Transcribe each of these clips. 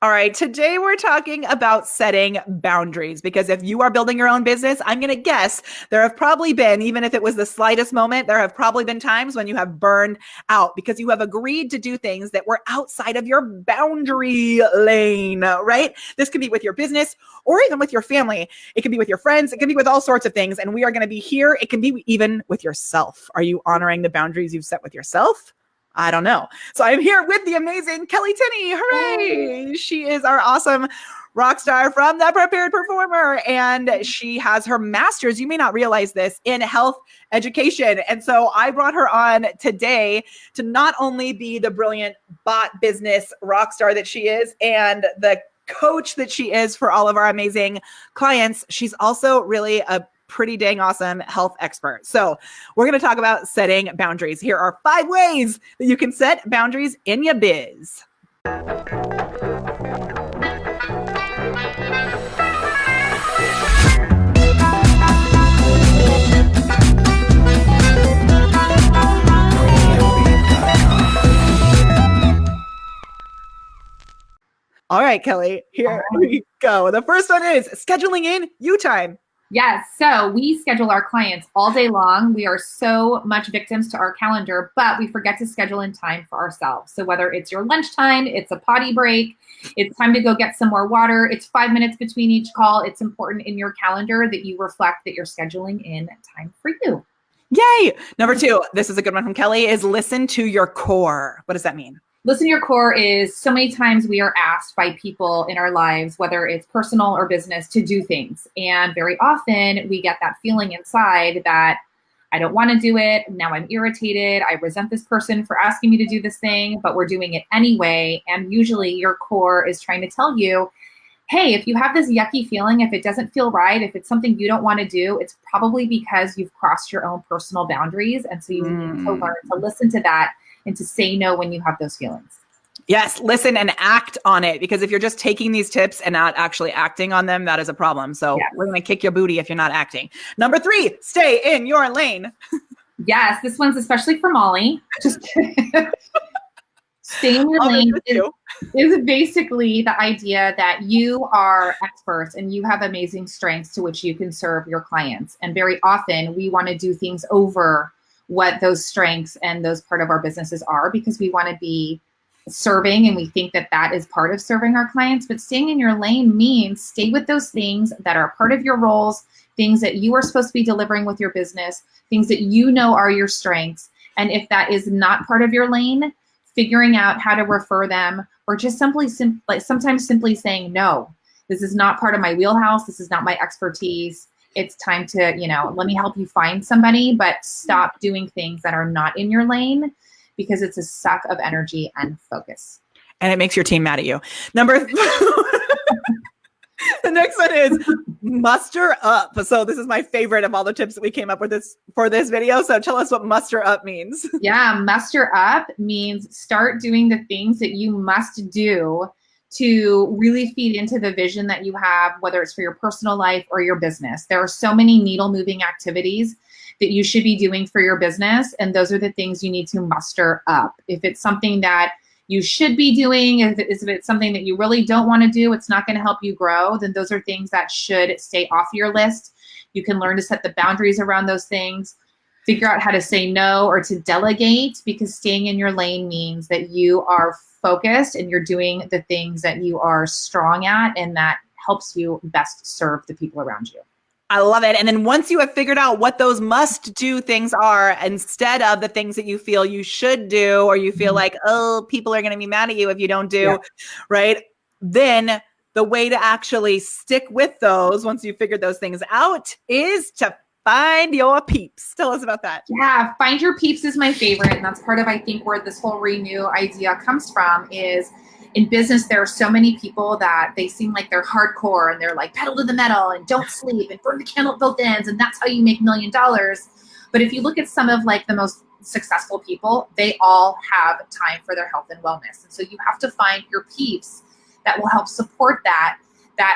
All right, today we're talking about setting boundaries because if you are building your own business, I'm going to guess there have probably been, even if it was the slightest moment, there have probably been times when you have burned out because you have agreed to do things that were outside of your boundary lane, right? This can be with your business or even with your family. It can be with your friends. It can be with all sorts of things. And we are going to be here. It can be even with yourself. Are you honoring the boundaries you've set with yourself? I don't know. So I'm here with the amazing Kelley Tinney. Hooray! She is our awesome rock star from The Prepared Performer, and she has her master's, you may not realize this, in health education. And so I brought her on today to not only be the brilliant bot business rock star that she is and the coach that she is for all of our amazing clients, she's also really a pretty dang awesome health expert. So we're going to talk about setting boundaries. Here are 5 ways that you can set boundaries in your biz. All right, Kelley, here we go. The first one is scheduling in you time. Yes. So we schedule our clients all day long. We are so much victims to our calendar, but we forget to schedule in time for ourselves. So whether it's your lunchtime, it's a potty break, it's time to go get some more water, it's 5 minutes between each call, it's important in your calendar that you reflect that you're scheduling in time for you. Yay. Number 2, this is a good one from Kelley, is listen to your core. What does that mean? Listen to your core is so many times we are asked by people in our lives, whether it's personal or business, to do things. And very often we get that feeling inside that I don't want to do it. Now I'm irritated. I resent this person for asking me to do this thing, but we're doing it anyway. And usually your core is trying to tell you, hey, if you have this yucky feeling, if it doesn't feel right, if it's something you don't want to do, it's probably because you've crossed your own personal boundaries. And so you need to learn to listen to that and to say no when you have those feelings. Yes, listen and act on it, because if you're just taking these tips and not actually acting on them, that is a problem. So we're going to kick your booty if you're not acting. Number 3, stay in your lane. Yes, this one's especially for Molly. Just stay in your lane is basically the idea that you are experts and you have amazing strengths to which you can serve your clients. And very often we want to do things over what those strengths and those part of our businesses are because we want to be serving and we think that that is part of serving our clients. But staying in your lane means stay with those things that are part of your roles, things that you are supposed to be delivering with your business, things that you know are your strengths. And if that is not part of your lane, figuring out how to refer them or just sometimes simply saying, no, this is not part of my wheelhouse. This is not my expertise. It's time to, let me help you find somebody, but stop doing things that are not in your lane because it's a suck of energy and focus. And it makes your team mad at you. The next one is muster up. So this is my favorite of all the tips that we came up with for this video. So tell us what muster up means. Yeah, muster up means start doing the things that you must do to really feed into the vision that you have, whether it's for your personal life or your business. There are so many needle moving activities that you should be doing for your business. And those are the things you need to muster up. If it's something that you should be doing, if it's something that you really don't want to do, it's not going to help you grow, then those are things that should stay off your list. You can learn to set the boundaries around those things, figure out how to say no or to delegate, because staying in your lane means that you are focused and you're doing the things that you are strong at, and that helps you best serve the people around you. I love it. And then once you have figured out what those must do things are, instead of the things that you feel you should do, or you feel like, oh, people are going to be mad at you if you don't do, right? Then the way to actually stick with those, once you've figured those things out, is to find your peeps. Tell us about that. Yeah, find your peeps is my favorite. And that's part of, I think, where this whole renew idea comes from is in business, there are so many people that they seem like they're hardcore and they're like pedal to the metal and don't sleep and burn the candle at both ends. And that's how you make $1 million. But if you look at some of like the most successful people, they all have time for their health and wellness. And so you have to find your peeps that will help support that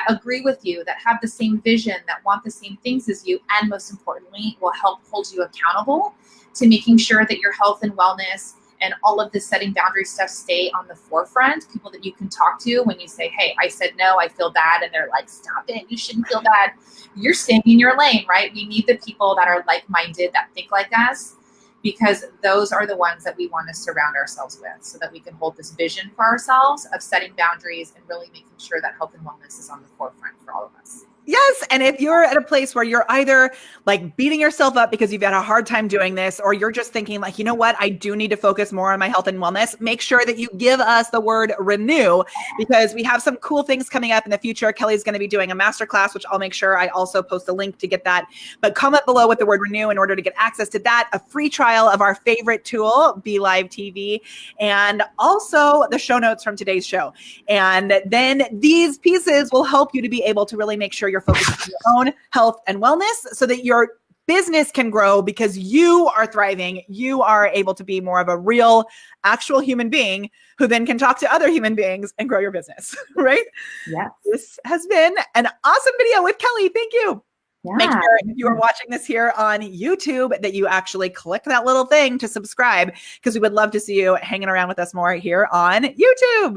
agree with you, that have the same vision, that want the same things as you, and most importantly, will help hold you accountable to making sure that your health and wellness and all of this setting boundary stuff stay on the forefront, people that you can talk to when you say, hey, I said no, I feel bad. And they're like, stop it, you shouldn't feel bad. You're staying in your lane, right? We need the people that are like-minded, that think like us, because those are the ones that we want to surround ourselves with so that we can hold this vision for ourselves of setting boundaries and really making sure that health and wellness is on the forefront for all of us. Yes. And if you're at a place where you're either like beating yourself up because you've had a hard time doing this, or you're just thinking like, you know what, I do need to focus more on my health and wellness, make sure that you give us the word renew, because we have some cool things coming up in the future. Kelley's going to be doing a masterclass, which I'll make sure I also post a link to get that. But comment below with the word renew in order to get access to that, a free trial of our favorite tool, Be Live TV, and also the show notes from today's show. And then these pieces will help you to be able to really make sure you're focused on your own health and wellness so that your business can grow, because you are thriving. You are able to be more of a real, actual human being who then can talk to other human beings and grow your business, right? Yes. This has been an awesome video with Kelley. Thank you. Yeah. Make sure if you are watching this here on YouTube that you actually click that little thing to subscribe, because we would love to see you hanging around with us more here on YouTube.